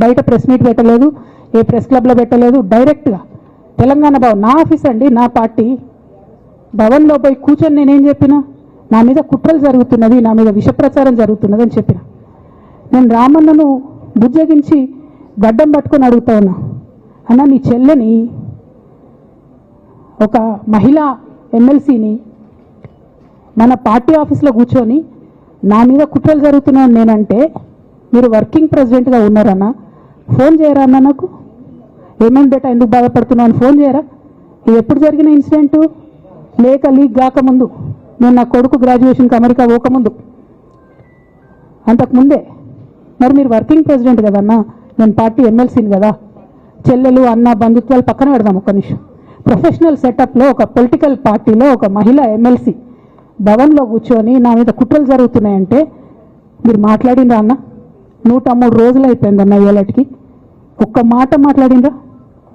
బయట press meet పెట్టలేదు, ఏ press క్లబ్లో పెట్టలేదు, డైరెక్ట్గా తెలంగాణ భవన్ నా ఆఫీస్ అండి, నా పార్టీ భవన్లో పోయి కూర్చొని నేనేం చెప్పినా, నా మీద కుట్రలు జరుగుతున్నది, నా మీద విషప్రచారం జరుగుతున్నది అని చెప్పిన. నేను రామన్నను బుజ్జగించి గడ్డం పట్టుకొని అడుగుతా ఉన్నా, అన్న నీ చెల్లెని ఒక మహిళా ఎమ్మెల్సీని మన పార్టీ ఆఫీస్లో కూర్చొని నా మీద కుట్రలు జరుగుతున్నాయని నేనంటే మీరు వర్కింగ్ ప్రెసిడెంట్గా ఉన్నారన్నా, ఫోన్ చేయరా అన్న నాకు, ఏమేమి బేటా ఎందుకు బాధపడుతున్నావు అని ఫోన్ చేయరా? ఇది ఎప్పుడు జరిగిన ఇన్సిడెంటు? లేక లీక్ కాకముందు, నేను నా కొడుకు గ్రాడ్యుయేషన్కి అమెరికా పోకముందు, అంతకుముందే. మరి మీరు వర్కింగ్ ప్రెసిడెంట్ కదన్నా, నేను పార్టీ ఎమ్మెల్సీని కదా. చెల్లెలు అన్న బంధుత్వాలు పక్కన పెడదాం ఒక్క నిమిషం. ప్రొఫెషనల్ సెటప్లో ఒక పొలిటికల్ పార్టీలో ఒక మహిళా ఎమ్మెల్సీ భవన్లో కూర్చొని నా మీద కుట్రలు జరుగుతున్నాయంటే మీరు మాట్లాడిండ్రా అన్న? 103 రోజులు అయిపోయిందన్న ఇవాళకి, ఒక్క మాట మాట్లాడిండ్రా?